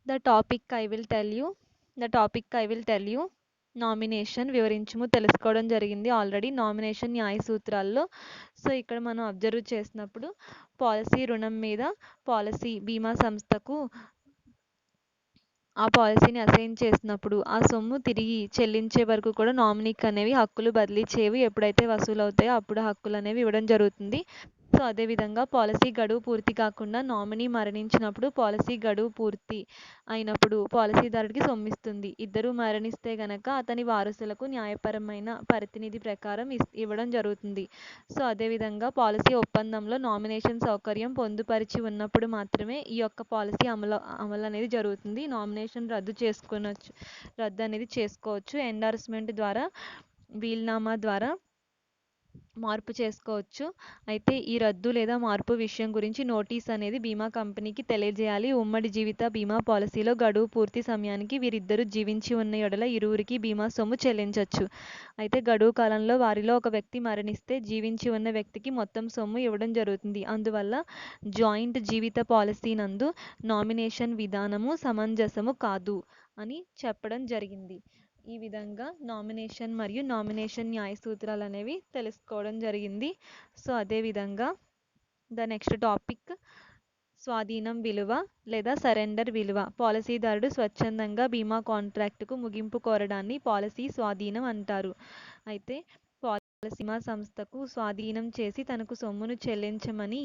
The topic I will tell you the topic I will tell you nomination వివరించుము తెలుసుకోవడం జరిగింది already nomination న్యాయ సూత్రాల్లో. So ఇక్కడ మనం అబ్జర్వ్ చేసినప్పుడు పాలసీ రుణం మీద పాలసీ బీమా సంస్థకు ఆ పాలసీని అసైన్ చేసినప్పుడు ఆ సొమ్ము తిరిగి చెల్లించే వరకు కూడా నామినీకి అనేవి హక్కులు బదిలీ చేయవు. ఎప్పుడైతే వసూలు అవుతాయో అప్పుడు హక్కులు అనేవి ఇవ్వడం జరుగుతుంది. సో అదేవిధంగా పాలసీ గడువు పూర్తి కాకుండా నామినీ మరణించినప్పుడు పాలసీ గడువు పూర్తి అయినప్పుడు పాలసీదారుడికి సొమ్మిస్తుంది. ఇద్దరు మరణిస్తే గనక అతని వారసులకు న్యాయపరమైన పరిధినిధి ప్రకారం ఇవ్వడం జరుగుతుంది. సో అదేవిధంగా పాలసీ ఒప్పందంలో నామినేషన్ సౌకర్యం పొందుపరిచి ఉన్నప్పుడు మాత్రమే ఈ యొక్క పాలసీ అమలు అనేది జరుగుతుంది. నామినేషన్ రద్దు అనేది చేసుకోవచ్చు. ఎండార్స్మెంట్ ద్వారా వీల్నామా ద్వారా మార్పు చేసుకోవచ్చు. అయితే ఈ రద్దు లేదా మార్పు విషయం గురించి నోటీస్ అనేది బీమా కంపెనీకి తెలియజేయాలి. ఉమ్మడి జీవిత బీమా పాలసీలో గడువు పూర్తి సమయానికి వీరిద్దరూ జీవించి ఉన్న యెడల ఇరువురికి బీమా సొమ్ము చెల్లించవచ్చు. అయితే గడువు కాలంలో వారిలో ఒక వ్యక్తి మరణిస్తే జీవించి ఉన్న వ్యక్తికి మొత్తం సొమ్ము ఇవ్వడం జరుగుతుంది. అందువల్ల జాయింట్ జీవిత పాలసీ నందు నామినేషన్ విధానము సమంజసము కాదు అని చెప్పడం జరిగింది. ఈ విధంగా నామినేషన్ మరియు నామినేషన్ న్యాయ సూత్రాలు అనేవి తెలుసుకోవడం జరిగింది. సో అదేవిధంగా ద నెక్స్ట్ టాపిక్ స్వాధీనం విలువ లేదా సరెండర్ విలువ. పాలసీదారుడు స్వచ్ఛందంగా బీమా కాంట్రాక్టుకు ముగింపు కోరడాన్ని పాలసీ స్వాధీనం అంటారు. అయితే పాలసీ బీమా సంస్థకు స్వాధీనం చేసి తనకు సొమ్మును చెల్లించమని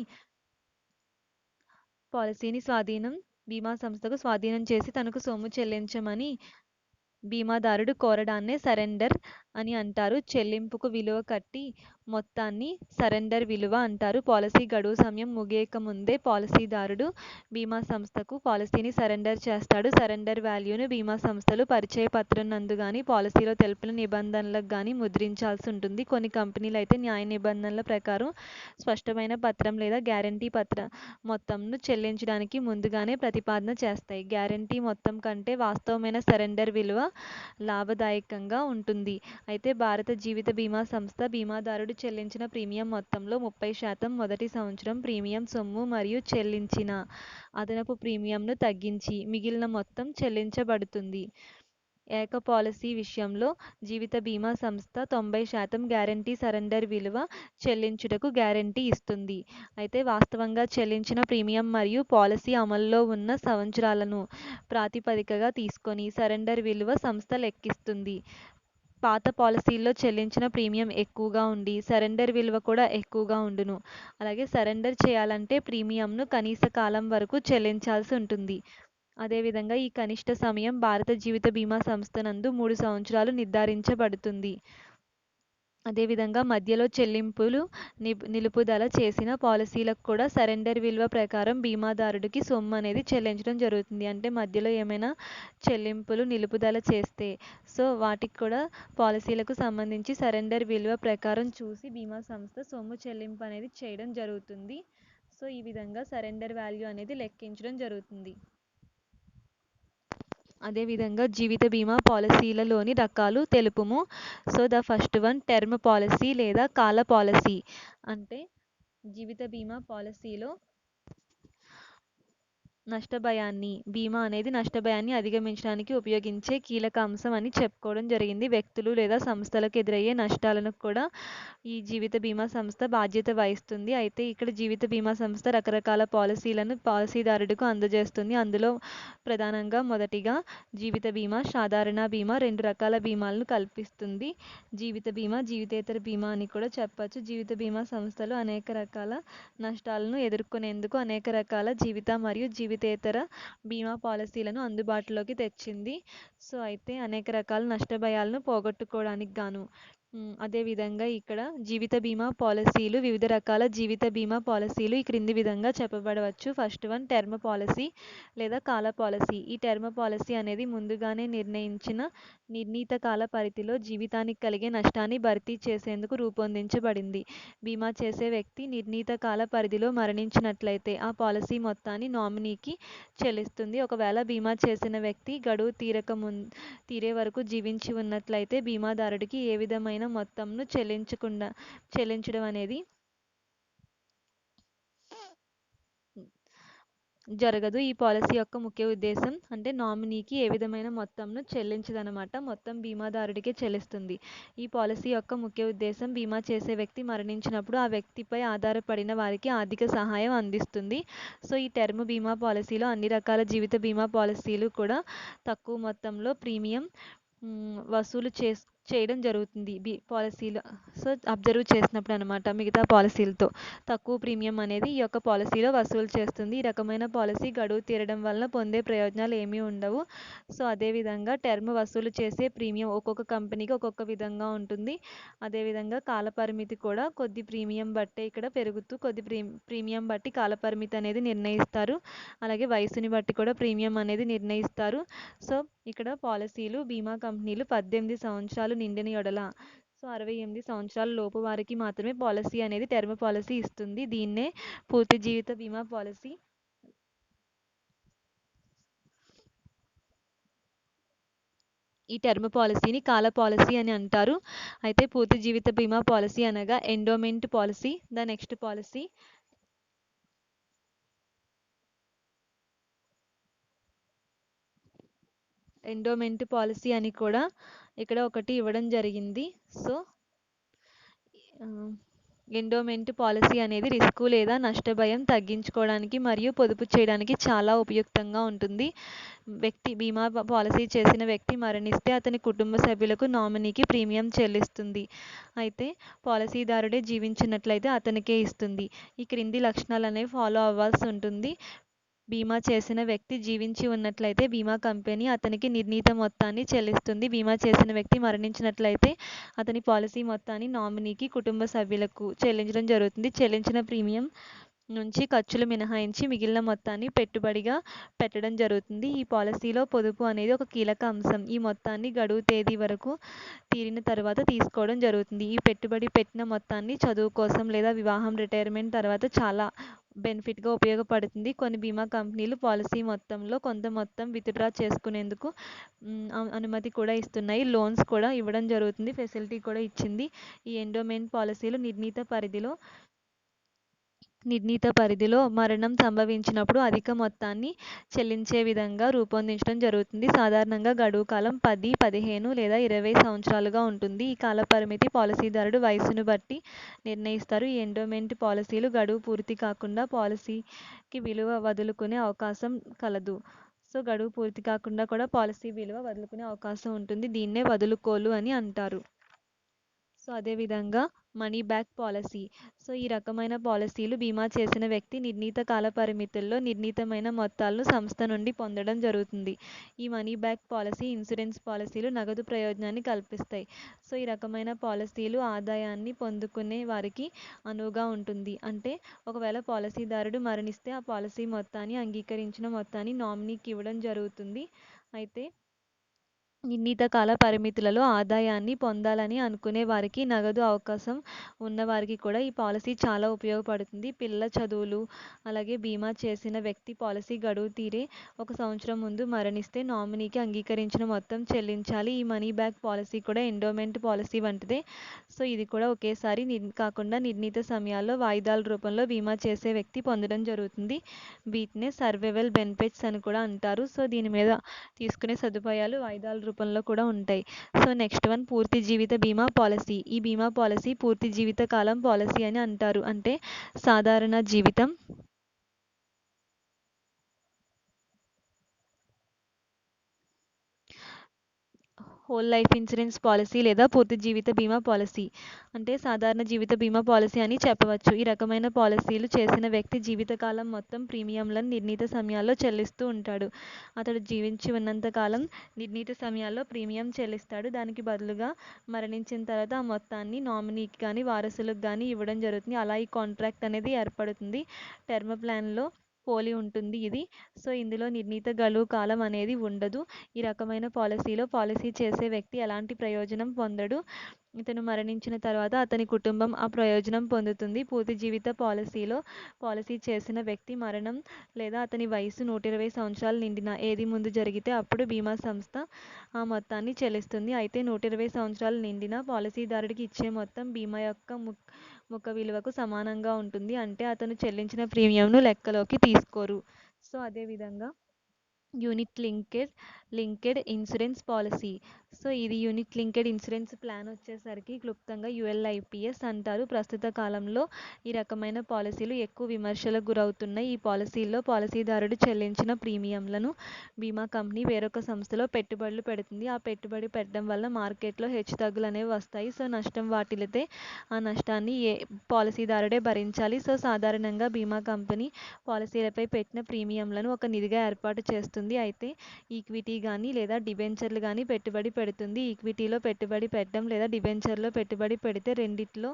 పాలసీని బీమా సంస్థకు స్వాధీనం చేసి తనకు సొమ్ము చెల్లించమని బీమాదారుడు కోరడాన్నే సరెండర్ అని అంటారు. చెల్లింపుకు విలువ కట్టి మొత్తాన్ని సరెండర్ విలువ అంటారు. పాలసీ గడువు సమయం ముగియక ముందే పాలసీదారుడు బీమా సంస్థకు పాలసీని సరెండర్ చేస్తాడు. సరెండర్ వాల్యూను బీమా సంస్థలు పరిచయ పత్రం నందు గాని పాలసీలో తెలిపిన నిబంధనలకు గాని ముద్రించాల్సి ఉంటుంది. కొన్ని కంపెనీలు అయితే న్యాయ నిబంధనల ప్రకారం స్పష్టమైన పత్రం లేదా గ్యారంటీ మొత్తంను చెల్లించడానికి ముందుగానే ప్రతిపాదన చేస్తాయి. గ్యారంటీ మొత్తం కంటే వాస్తవమైన సరెండర్ విలువ లాభదాయకంగా ఉంటుంది. అయితే భారత జీవిత బీమా సంస్థ బీమాదారుడు చెల్లించిన ప్రీమియం మొత్తంలో 30% మొదటి సంవత్సరం ప్రీమియం సొమ్ము మరియు చెల్లించిన అదనపు ప్రీమియంను తగ్గించి మిగిలిన మొత్తం చెల్లించబడుతుంది. ఏక పాలసీ విషయంలో జీవిత బీమా సంస్థ 90% గ్యారంటీ సరెండర్ విలువ చెల్లించుటకు గ్యారంటీ ఇస్తుంది. అయితే వాస్తవంగా చెల్లించిన ప్రీమియం మరియు పాలసీ అమల్లో ఉన్న సంవత్సరాలను ప్రాతిపదికగా తీసుకొని సరెండర్ విలువ సంస్థ లెక్కిస్తుంది. పాత పాలసీల్లో చెల్లించిన ప్రీమియం ఎక్కువగా ఉండి సరెండర్ విలువ కూడా ఎక్కువగా ఉండును. అలాగే సరెండర్ చేయాలంటే ప్రీమియంను కనీస కాలం వరకు చెల్లించాల్సి ఉంటుంది. అదేవిధంగా ఈ కనిష్ట సమయం భారత జీవిత బీమా సంస్థ నందు 3 సంవత్సరాలు నిర్ధారించబడుతుంది. అదేవిధంగా మధ్యలో చెల్లింపులు నిలుపుదల చేసిన పాలసీలకు కూడా సరెండర్ విలువ ప్రకారం బీమాదారుడికి సొమ్ము అనేది చెల్లించడం జరుగుతుంది. అంటే మధ్యలో ఏమైనా చెల్లింపులు నిలుపుదల చేస్తే సో వాటికి కూడా పాలసీలకు సంబంధించి సరెండర్ విలువ ప్రకారం చూసి బీమా సంస్థ సొమ్ము చెల్లింపు అనేది చేయడం జరుగుతుంది. సో ఈ విధంగా సరెండర్ వాల్యూ అనేది లెక్కించడం జరుగుతుంది. అదేవిధంగా జీవిత బీమా పాలసీలలోని రకాలు తెలుపుము. So the first one term policy లేదా కాల పాలసీ. అంటే జీవిత బీమా పాలసీలో బీమా అనేది నష్టభయాన్ని అధిగమించడానికి ఉపయోగించే కీలక అంశం అని చెప్పుకోవడం జరిగింది. వ్యక్తులు లేదా సంస్థలకు ఎదురయ్యే నష్టాలను కూడా ఈ జీవిత బీమా సంస్థ బాధ్యత వహిస్తుంది. అయితే ఇక్కడ జీవిత బీమా సంస్థ రకరకాల పాలసీలను పాలసీదారుడికి అందజేస్తుంది. అందులో ప్రధానంగా మొదటిగా జీవిత బీమా, సాధారణ బీమా 2 రకాల బీమాలను కల్పిస్తుంది. జీవిత బీమా, జీవితేతర బీమా అని కూడా చెప్పచ్చు. జీవిత బీమా సంస్థలు అనేక రకాల నష్టాలను ఎదుర్కొనేందుకు అనేక రకాల జీవిత మరియు జీవితేతర బీమా పాలసీలను అందుబాటులోకి తెచ్చింది. సో అయితే అనేక రకాల నష్టభయాలను పోగొట్టుకోవడానికి గాను అదేవిధంగా ఇక్కడ జీవిత బీమా పాలసీలు వివిధ రకాల జీవిత బీమా పాలసీలు ఈ క్రింది విధంగా చెప్పబడవచ్చు. ఫస్ట్ వన్ టర్మ్ పాలసీ లేదా కాల పాలసీ. ఈ టర్మ్ పాలసీ అనేది ముందుగానే నిర్ణయించిన నిర్ణీత కాల పరిధిలో జీవితానికి కలిగే నష్టాన్ని భర్తీ చేసేందుకు రూపొందించబడింది. బీమా చేసే వ్యక్తి నిర్ణీత కాల పరిధిలో మరణించినట్లయితే ఆ పాలసీ మొత్తాన్ని నామినీకి చెల్లిస్తుంది. ఒకవేళ బీమా చేసిన వ్యక్తి గడువు తీరే వరకు జీవించి ఉన్నట్లయితే బీమాదారుడికి ఏ విధమైన మొత్తంను చెల్లించడం అనేది జరగదు. ఈ పాలసీ యొక్క ముఖ్య ఉద్దేశం అంటే నామినీకి ఏ విధమైన మొత్తంను చెల్లించదనమాట. మొత్తం బీమాదారుడికే చెల్లిస్తుంది. ఈ పాలసీ యొక్క ముఖ్య ఉద్దేశం బీమా చేసే వ్యక్తి మరణించినప్పుడు ఆ వ్యక్తిపై ఆధారపడిన వారికి ఆర్థిక సహాయం అందిస్తుంది. సో, ఈ టర్మ్ బీమా పాలసీలో అన్ని రకాల జీవిత బీమా పాలసీలు కూడా తక్కువ మొత్తంలో ప్రీమియం వసూలు చేయడం జరుగుతుంది. పాలసీలో సో, అబ్జర్వ్ చేసినప్పుడు అనమాట మిగతా పాలసీలతో. తక్కువ ప్రీమియం అనేది ఈ యొక్క పాలసీలో వసూలు చేస్తుంది. ఈ రకమైన పాలసీ గడువు తీరడం వలన పొందే ప్రయోజనాలు ఏమీ ఉండవు. సో, అదేవిధంగా టర్మ్ వసూలు చేసే ప్రీమియం ఒక్కొక్క కంపెనీకి ఒక్కొక్క విధంగా ఉంటుంది. అదేవిధంగా కాలపరిమితి కూడా కొద్ది ప్రీమియం బట్టే ఇక్కడ పెరుగుతూ కొద్ది ప్రీమియం బట్టి కాలపరిమితి అనేది నిర్ణయిస్తారు. అలాగే వయసుని బట్టి కూడా ప్రీమియం అనేది నిర్ణయిస్తారు. సో, ఇక్కడ పాలసీలు బీమా కంపెనీలు 18 సంవత్సరాలు నిండిన యెడల సో 68 సంవత్సరాల లోపు వారికి మాత్రమే పాలసీ అనేది టర్మ్ పాలసీ ఇస్తుంది. దీన్నే పూర్తి జీవిత బీమా పాలసీ ఈ టర్మ్ పాలసీని కాల పాలసీ అని అంటారు. అయితే పూర్తి జీవిత బీమా పాలసీ అనగా endowment policy. The next policy endowment policy అని కూడా ఇక్కడ ఒకటి ఇవ్వడం జరిగింది. సో, ఎండోమెంట్ పాలసీ అనేది రిస్క్ లేదా నష్ట భయం తగ్గించుకోవడానికి మరియు పొదుపు చేయడానికి చాలా ఉపయుక్తంగా ఉంటుంది. బీమా పాలసీ చేసిన వ్యక్తి మరణిస్తే అతని కుటుంబ సభ్యులకు నామినీకి ప్రీమియం చెల్లిస్తుంది. అయితే పాలసీదారుడే జీవించినట్లయితే అతనికే ఇస్తుంది. ఈ క్రింది లక్షణాలు అనేవి ఫాలో అవ్వాల్సి ఉంటుంది. బీమా చేసిన వ్యక్తి జీవించి ఉన్నట్లయితే బీమా కంపెనీ అతనికి నిర్ణీత మొత్తాన్ని చెల్లిస్తుంది. బీమా చేసిన వ్యక్తి మరణించినట్లయితే అతని పాలసీ మొత్తాన్ని నామినీకి కుటుంబ సభ్యులకు చెల్లించడం జరుగుతుంది. చెల్లించిన ప్రీమియం నుంచి ఖర్చులు మినహాయించి మిగిలిన మొత్తాన్ని పెట్టుబడిగా పెట్టడం జరుగుతుంది. ఈ పాలసీలో పొదుపు అనేది ఒక కీలక అంశం. ఈ మొత్తాన్ని గడువు తేదీ వరకు తీరిన తర్వాత తీసుకోవడం జరుగుతుంది. ఈ పెట్టుబడి పెట్టిన మొత్తాన్ని చదువు కోసం లేదా వివాహం, రిటైర్మెంట్ తర్వాత చాలా బెనిఫిట్గా ఉపయోగపడుతుంది. కొన్ని బీమా కంపెనీలు పాలసీ మొత్తంలో కొంత మొత్తం విత్డ్రా చేసుకునేందుకు అనుమతి కూడా ఇస్తున్నాయి. లోన్స్ కూడా ఇవ్వడం జరుగుతుంది. ఫెసిలిటీ కూడా ఇచ్చింది. ఈ ఎండోమెంట్ పాలసీలు నిర్ణీత పరిధిలో మరణం సంభవించినప్పుడు అధిక మొత్తాన్ని చెల్లించే విధంగా రూపొందించడం జరుగుతుంది. సాధారణంగా గడువు కాలం 10, 15 లేదా 20 సంవత్సరాలుగా ఉంటుంది. ఈ కాల పరిమితి పాలసీదారుడు వయసును బట్టి నిర్ణయిస్తారు. ఈ ఎండోమెంట్ పాలసీలు గడువు పూర్తి కాకుండా పాలసీకి విలువ వదులుకునే అవకాశం కలదు. సో, గడువు పూర్తి కాకుండా కూడా పాలసీ విలువ వదులుకునే అవకాశం ఉంటుంది. దీన్నే వదులుకోలు అని అంటారు. సో, అదేవిధంగా మనీ బ్యాక్ పాలసీ. సో, ఈ రకమైన పాలసీలు బీమా చేసిన వ్యక్తి నిర్ణీత కాల పరిమితుల్లో నిర్ణీతమైన మొత్తాలను సంస్థ నుండి పొందడం జరుగుతుంది. ఈ మనీ బ్యాక్ పాలసీ ఇన్సూరెన్స్ పాలసీలు నగదు ప్రయోజనాన్ని కల్పిస్తాయి. సో, ఈ రకమైన పాలసీలు ఆదాయాన్ని పొందుకునే వారికి అనువుగా ఉంటుంది. అంటే ఒకవేళ పాలసీదారుడు మరణిస్తే ఆ పాలసీ మొత్తాన్ని అంగీకరించిన మొత్తాన్ని నామినీకి ఇవ్వడం జరుగుతుంది. అయితే నిర్ణీత కాల పరిమితులలో ఆదాయాన్ని పొందాలని అనుకునే వారికి, నగదు అవకాశం ఉన్నవారికి కూడా ఈ పాలసీ చాలా ఉపయోగపడుతుంది. పిల్లల చదువులు, అలాగే బీమా చేసిన వ్యక్తి పాలసీ గడువు తీరే 1 సంవత్సరం ముందు మరణిస్తే నామినీకి అంగీకరించిన మొత్తం చెల్లించాలి. ఈ మనీ బ్యాక్ పాలసీ కూడా ఎండోమెంట్ పాలసీ వంటిదే. సో, ఇది కూడా ఒకేసారి కాకుండా నిర్ణీత సమయాల్లో వాయిదాల రూపంలో బీమా చేసే వ్యక్తి పొందడం జరుగుతుంది. వీటినే సర్వైవల్ బెనిఫిట్స్ అని కూడా అంటారు. సో, దీని మీద తీసుకునే సదుపాయాలు వాయిదాల రూపంలో కూడా ఉంటాయి. సో, నెక్స్ట్ వన్ పూర్తి జీవిత బీమా పాలసీ. ఈ బీమా పాలసీ పూర్తి జీవిత కాలం పాలసీ అని అంటారు. అంటే సాధారణ జీవితం, హోల్ లైఫ్ ఇన్సూరెన్స్ పాలసీ లేదా పూర్తి జీవిత బీమా పాలసీ. అంటే సాధారణ జీవిత బీమా పాలసీ అని చెప్పవచ్చు. ఈ రకమైన పాలసీలు చేసిన వ్యక్తి జీవితకాలం మొత్తం ప్రీమియంలను నిర్ణీత సమయాల్లో చెల్లిస్తూ ఉంటాడు. అతడు జీవించి ఉన్నంత కాలం నిర్ణీత సమయాల్లో ప్రీమియం చెల్లిస్తాడు. దానికి బదులుగా మరణించిన తర్వాత ఆ మొత్తాన్ని నామినీకి కానీ వారసులకు కానీ ఇవ్వడం జరుగుతుంది. అలా ఈ కాంట్రాక్ట్ అనేది ఏర్పడుతుంది. టర్మ్ ప్లాన్లో పోలి ఉంటుంది ఇది. సో, ఇందులో నిర్ణీత గడువు కాలం అనేది ఉండదు. ఈ రకమైన పాలసీలో పాలసీ చేసే వ్యక్తి ఎలాంటి ప్రయోజనం పొందడు. ఇతను మరణించిన తర్వాత అతని కుటుంబం ఆ ప్రయోజనం పొందుతుంది. పూర్తి జీవిత పాలసీలో పాలసీ చేసిన వ్యక్తి మరణం లేదా అతని వయసు 120 సంవత్సరాలు నిండిన ఏది ముందు జరిగితే అప్పుడు బీమా సంస్థ ఆ మొత్తాన్ని చెల్లిస్తుంది. అయితే 120 సంవత్సరాలు నిండిన పాలసీదారుడికి ఇచ్చే మొత్తం బీమా యొక్క ముఖ విలువకు సమానంగా ఉంటుంది. అంటే అతను చెల్లించిన ప్రీమియంను లెక్కలోకి తీసుకోరు. సో అదేవిధంగా unit linked insurance policy. So ఇది యూనిట్ లింక్డ్ ఇన్సూరెన్స్ ప్లాన్ వచ్చేసరికి క్లుప్తంగా యుఎల్ఐపిఎస్ అంటారు. ప్రస్తుత కాలంలో ఈ రకమైన పాలసీలు ఎక్కువ విమర్శలకు గురవుతున్నాయి. ఈ పాలసీల్లో పాలసీదారుడు చెల్లించిన ప్రీమియంలను బీమా కంపెనీ వేరొక సంస్థలో పెట్టుబడులు పెడుతుంది. ఆ పెట్టుబడి పెట్టడం వల్ల మార్కెట్లో హెచ్చుతగ్గులు అనేవి వస్తాయి. సో నష్టం వాటిల్లితే ఆ నష్టాన్ని పాలసీదారుడే భరించాలి. సో సాధారణంగా బీమా కంపెనీ పాలసీలపై పెట్టిన ప్రీమియంలను ఒక నిధిగా ఏర్పాటు చేస్తుంది. అయితే ఈక్విటీ కానీ లేదా డిబెంచర్లు కానీ పెట్టుబడి పెడుతుంది. ఈక్విటీలో పెట్టుబడి పెట్టడం లేదా డిబెంచర్లో పెట్టుబడి పెడితే రెండిట్లో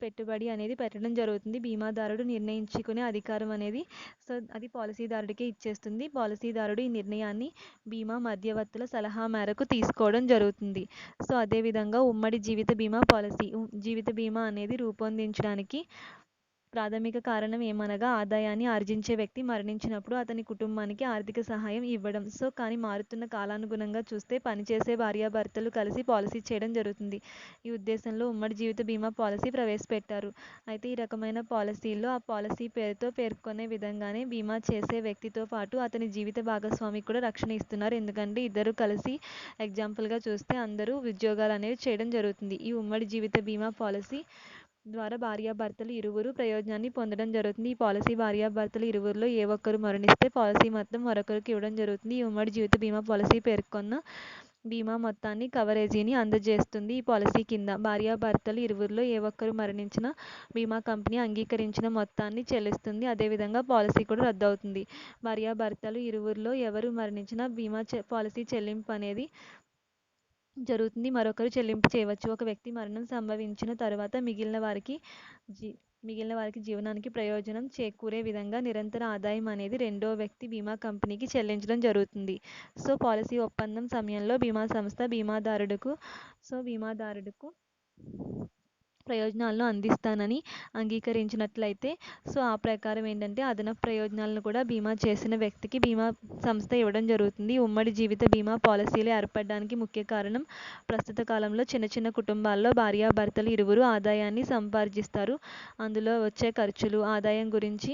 పెట్టుబడి అనేది పెట్టడం జరుగుతుంది. బీమాదారుడు నిర్ణయించుకునే అధికారం అనేది సో అది పాలసీదారుడికే ఇచ్చేస్తుంది. పాలసీదారుడు ఈ నిర్ణయాన్ని బీమా మధ్యవర్తుల సలహా మేరకు తీసుకోవడం జరుగుతుంది. సో అదేవిధంగా ఉమ్మడి జీవిత బీమా పాలసీ. జీవిత బీమా అనేది రూపొందించడానికి ప్రాథమిక కారణం ఏమనగా ఆదాయాన్ని ఆర్జించే వ్యక్తి మరణించినప్పుడు అతని కుటుంబానికి ఆర్థిక సహాయం ఇవ్వడం. సో కానీ మారుతున్న కాలానుగుణంగా చూస్తే పనిచేసే భార్యాభర్తలు కలిసి పాలసీ చేయడం జరుగుతుంది. ఈ ఉద్దేశంలో ఉమ్మడి జీవిత బీమా పాలసీ ప్రవేశపెట్టారు. అయితే ఈ రకమైన పాలసీల్లో ఆ పాలసీ పేరుతో పేర్కొనే విధంగానే బీమా చేసే వ్యక్తితో పాటు అతని జీవిత భాగస్వామికి కూడా రక్షణ ఇస్తున్నారు. ఎందుకంటే ఇద్దరు కలిసి ఎగ్జాంపుల్గా చూస్తే అందరూ ఉద్యోగాలు అనేవి చేయడం జరుగుతుంది. ఈ ఉమ్మడి జీవిత బీమా పాలసీ ద్వారా భార్యాభర్తలు ఇరువురు ప్రయోజనాన్ని పొందడం జరుగుతుంది. ఈ పాలసీ భార్యాభర్తలు ఇరువురిలో ఏ ఒక్కరు మరణిస్తే పాలసీ మొత్తం మరొకరికి ఇవ్వడం జరుగుతుంది. ఈ ఉమ్మడి జీవిత బీమా పాలసీ పేర్కొన్న బీమా మొత్తాన్ని కవరేజీని అందజేస్తుంది. ఈ పాలసీ కింద భార్యాభర్తలు ఇరువురిలో ఏ ఒక్కరు మరణించినా బీమా కంపెనీ అంగీకరించిన మొత్తాన్ని చెల్లిస్తుంది. అదేవిధంగా పాలసీ కూడా రద్దవుతుంది. భార్యాభర్తలు ఇరువురిలో ఎవరు మరణించినా బీమా పాలసీ చెల్లింపు అనేది జరుగుతుంది. మరొకరు చెల్లింపు చేయవచ్చు. ఒక వ్యక్తి మరణం సంభవించిన తర్వాత మిగిలిన వారికి జీవనానికి ప్రయోజనం చేకూరే విధంగా నిరంతర ఆదాయం అనేది రెండో వ్యక్తి బీమా కంపెనీకి చెల్లించడం జరుగుతుంది. సో పాలసీ ఒప్పందం సమయంలో బీమా సంస్థ బీమాదారుడుకు ప్రయోజనాలను అందిస్తానని అంగీకరించినట్లయితే సో ఆ ప్రకారం ఏంటంటే అదనపు ప్రయోజనాలను కూడా బీమా చేసిన వ్యక్తికి బీమా సంస్థ ఇవ్వడం జరుగుతుంది. ఉమ్మడి జీవిత బీమా పాలసీలు ఏర్పడడానికి ముఖ్య కారణం ప్రస్తుత కాలంలో చిన్న చిన్న కుటుంబాల్లో భార్యాభర్తలు ఇరువురు ఆదాయాన్ని సంపార్జిస్తారు. అందులో వచ్చే ఖర్చులు ఆదాయం గురించి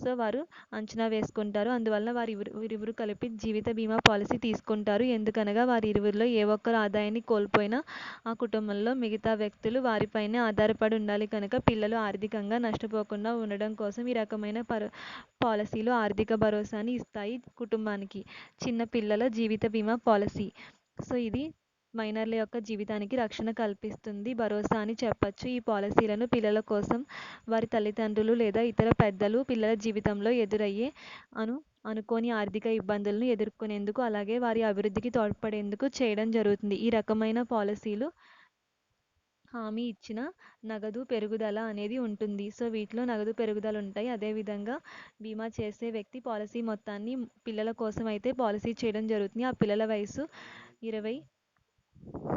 సో వారు అంచనా వేసుకుంటారు. అందువల్ల వీరిరువురు కలిపి జీవిత బీమా పాలసీ తీసుకుంటారు. ఎందుకనగా వారి ఇరువురిలో ఏ ఒక్కరు ఆదాయాన్ని కోల్పోయినా ఆ కుటుంబంలో మిగతా వ్యక్తులు వారిపైనే ఆధారపడి ఉండాలి కనుక పిల్లలు ఆర్థికంగా నష్టపోకుండా ఉండడం కోసం ఈ రకమైన పాలసీలు ఆర్థిక భరోసాని ఇస్తాయి కుటుంబానికి. చిన్న పిల్లల జీవిత బీమా పాలసీ. సో ఇది మైనర్ల యొక్క జీవితానికి రక్షణ కల్పిస్తుంది, భరోసా అని చెప్పచ్చు. ఈ పాలసీలను పిల్లల కోసం వారి తల్లిదండ్రులు లేదా ఇతర పెద్దలు పిల్లల జీవితంలో ఎదురయ్యే అనుకోని ఆర్థిక ఇబ్బందులను ఎదుర్కొనేందుకు అలాగే వారి అభివృద్ధికి తోడ్పడేందుకు చేయడం జరుగుతుంది. ఈ రకమైన పాలసీలు హామీ ఇచ్చిన నగదు పెరుగుదల అనేది ఉంటుంది. సో వీటిలో నగదు పెరుగుదల ఉంటాయి. అదేవిధంగా బీమా చేసే వ్యక్తి పాలసీ మొత్తాన్ని పిల్లల కోసం అయితే పాలసీ చేయడం జరుగుతుంది. ఆ పిల్లల వయసు 20.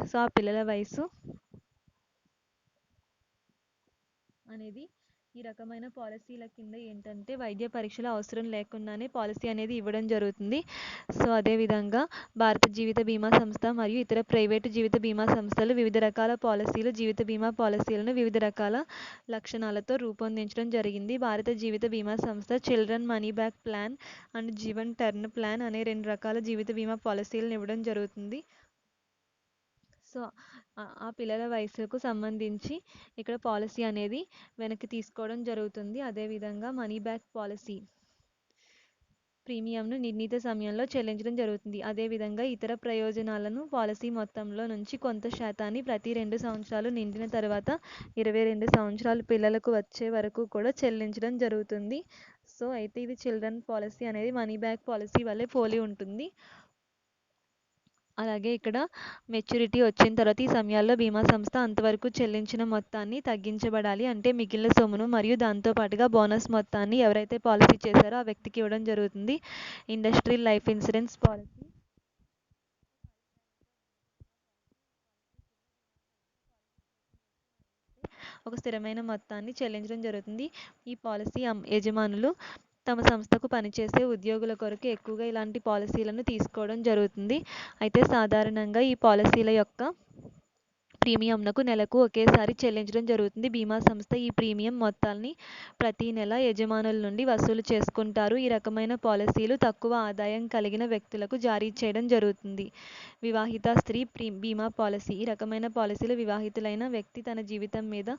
సో ఆ పిల్లల వయసు అనేది ఈ రకమైన పాలసీల కింద ఏంటంటే వైద్య పరీక్షల అవసరం లేకుండానే పాలసీ అనేది ఇవ్వడం జరుగుతుంది. సో అదేవిధంగా భారత జీవిత బీమా సంస్థ మరియు ఇతర ప్రైవేటు జీవిత బీమా సంస్థలు వివిధ రకాల జీవిత బీమా పాలసీలను వివిధ రకాల లక్షణాలతో రూపొందించడం జరిగింది. భారత జీవిత బీమా సంస్థ children money back plan and Jeevan turn plan అనే 2 రకాల జీవిత బీమా పాలసీలను ఇవ్వడం జరుగుతుంది. సో ఆ పిల్లల వయసుకు సంబంధించి ఇక్కడ పాలసీ అనేది వెనక్కి తీసుకోవడం జరుగుతుంది. అదేవిధంగా మనీ బ్యాక్ పాలసీ ప్రీమియంను నిర్ణీత సమయంలో చెల్లించడం జరుగుతుంది. అదేవిధంగా ఇతర ప్రయోజనాలను పాలసీ మొత్తంలో నుంచి కొంత శాతాన్ని ప్రతి 2 సంవత్సరాలు నిండిన తర్వాత 22 సంవత్సరాలు పిల్లలకు వచ్చే వరకు కూడా చెల్లించడం జరుగుతుంది. సో అయితే ఇది చిల్డ్రన్ పాలసీ అనేది మనీ బ్యాక్ పాలసీ వల్లే పోలి ఉంటుంది. అలాగే ఇక్కడ మెచ్యూరిటీ వచ్చిన తర్వాత ఈ సమయాల్లో బీమా సంస్థ అంతవరకు చెల్లించిన మొత్తాన్ని తగ్గించబడాలి. అంటే మిగిలిన సొమ్మును మరియు దాంతో పాటుగా బోనస్ మొత్తాన్ని ఎవరైతే పాలసీ చేశారో ఆ వ్యక్తికి ఇవ్వడం జరుగుతుంది. ఇండస్ట్రియల్ లైఫ్ ఇన్సూరెన్స్ పాలసీ ఒక స్థిరమైన మొత్తాన్ని చెల్లించడం జరుగుతుంది. ఈ పాలసీ యజమానులు తమ సంస్థకు పనిచేసే ఉద్యోగుల కొరకు ఎక్కువగా ఇలాంటి పాలసీలను తీసుకోవడం జరుగుతుంది. అయితే సాధారణంగా ఈ పాలసీల యొక్క ప్రీమియంనకు నెలకు ఒకేసారి చెల్లించడం జరుగుతుంది. బీమా సంస్థ ఈ ప్రీమియం మొత్తాల్ని ప్రతి నెల యజమానుల నుండి వసూలు చేసుకుంటారు. ఈ రకమైన పాలసీలు తక్కువ ఆదాయం కలిగిన వ్యక్తులకు జారీ చేయడం జరుగుతుంది. వివాహిత స్త్రీ బీమా పాలసీ. ఈ రకమైన పాలసీలు వివాహితులైన వ్యక్తి తన జీవితం మీద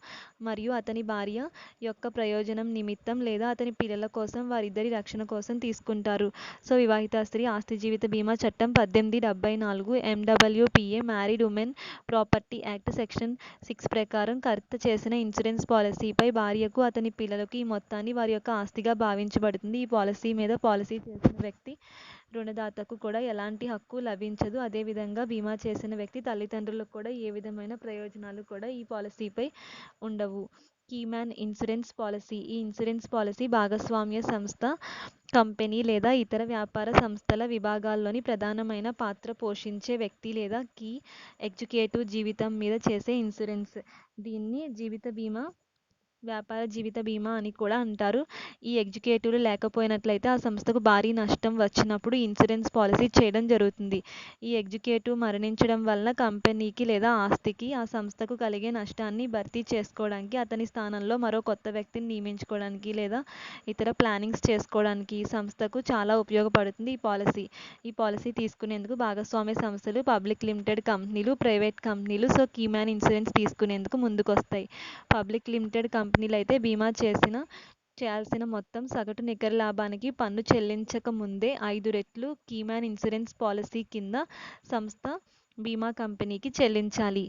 మరియు అతని భార్య యొక్క ప్రయోజనం నిమిత్తం లేదా అతని పిల్లల కోసం వారిద్దరి రక్షణ కోసం తీసుకుంటారు. సో వివాహిత స్త్రీ ఆస్తి జీవిత బీమా చట్టం 1874 MWPA married women property act section 6 ప్రకారం కర్త చేసిన ఇన్సూరెన్స్ పాలసీపై భార్యకు అతని పిల్లలకు ఈ మొత్తాన్ని వారి యొక్క ఆస్తిగా భావించబడుతుంది. ఈ పాలసీ మీద పాలసీ చేసిన వ్యక్తి రుణదాతకు కూడా ఎలాంటి హక్కు లభించదు. అదేవిధంగా బీమా చేసిన వ్యక్తి తల్లిదండ్రులకు కూడా ఏ విధమైన ప్రయోజనాలు కూడా ఈ పాలసీపై ఉండవు. కీమ్యాన్ ఇన్సూరెన్స్ పాలసీ. ఈ ఇన్సూరెన్స్ పాలసీ భాగస్వామ్య సంస్థ, కంపెనీ లేదా ఇతర వ్యాపార సంస్థల విభాగాల్లోని ప్రధానమైన పాత్ర పోషించే వ్యక్తి లేదా కీ ఎగ్జిక్యూటివ్ జీవితం మీద చేసే ఇన్సూరెన్స్. దీన్ని జీవిత బీమా, వ్యాపార జీవిత బీమా అని కూడా అంటారు. ఈ ఎగ్జిక్యూటివ్లు లేకపోయినట్లయితే ఆ సంస్థకు భారీ నష్టం వచ్చినప్పుడు ఇన్సూరెన్స్ పాలసీ చేయడం జరుగుతుంది. ఈ ఎగ్జిక్యూటివ్ మరణించడం వలన కంపెనీకి లేదా ఆస్తికి ఆ సంస్థకు కలిగే నష్టాన్ని భర్తీ చేసుకోవడానికి అతని స్థానంలో మరో కొత్త వ్యక్తిని నియమించుకోవడానికి లేదా ఇతర ప్లానింగ్స్ చేసుకోవడానికి ఈ సంస్థకు చాలా ఉపయోగపడుతుంది ఈ పాలసీ తీసుకునేందుకు భాగస్వామ్య సంస్థలు, పబ్లిక్ లిమిటెడ్ కంపెనీలు, ప్రైవేట్ కంపెనీలు కీమ్యాన్ ఇన్సూరెన్స్ తీసుకునేందుకు ముందుకొస్తాయి. పబ్లిక్ లిమిటెడ్ కంపెనీలు అయితే బీమా చేయాల్సిన మొత్తం సగటు నికర లాభానికి పన్ను చెల్లించక ముందే 5 రెట్లు కీమ్యాన్ ఇన్సూరెన్స్ పాలసీ కింద సంస్థ బీమా కంపెనీకి చెల్లించాలి.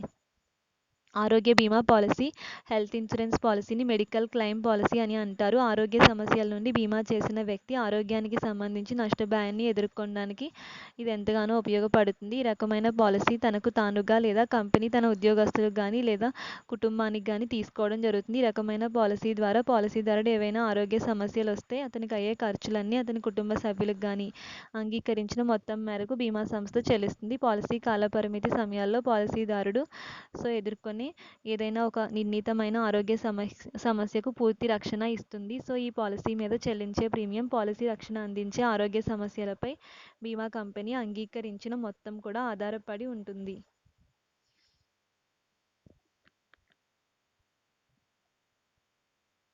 ఆరోగ్య బీమా పాలసీ. హెల్త్ ఇన్సూరెన్స్ పాలసీని మెడికల్ క్లెయిమ్ పాలసీ అని అంటారు. ఆరోగ్య సమస్యల నుండి బీమా చేసిన వ్యక్తి ఆరోగ్యానికి సంబంధించి నష్టభయాన్ని ఎదుర్కొనడానికి ఇది ఎంతగానో ఉపయోగపడుతుంది. ఈ రకమైన పాలసీ తనకు తానుగా లేదా కంపెనీ తన ఉద్యోగస్తులకు కానీ లేదా కుటుంబానికి కానీ తీసుకోవడం జరుగుతుంది. ఈ రకమైన పాలసీ ద్వారా పాలసీదారుడు ఏవైనా ఆరోగ్య సమస్యలు వస్తే అతనికి అయ్యే ఖర్చులన్నీ అతని కుటుంబ సభ్యులకు కానీ అంగీకరించిన మొత్తం మేరకు బీమా సంస్థ చెల్లిస్తుంది. పాలసీ కాలపరిమితి సమయాల్లో పాలసీదారుడు ఎదుర్కొనే ఏదైనా ఒక నిర్ణీతమైన ఆరోగ్య సమస్యకు పూర్తి రక్షణ ఇస్తుంది. ఈ పాలసీ మీద చెల్లించే ప్రీమియం పాలసీ రక్షణ అందించే ఆరోగ్య సమస్యలపై బీమా కంపెనీ అంగీకరించిన మొత్తం కూడా ఆధారపడి ఉంటుంది.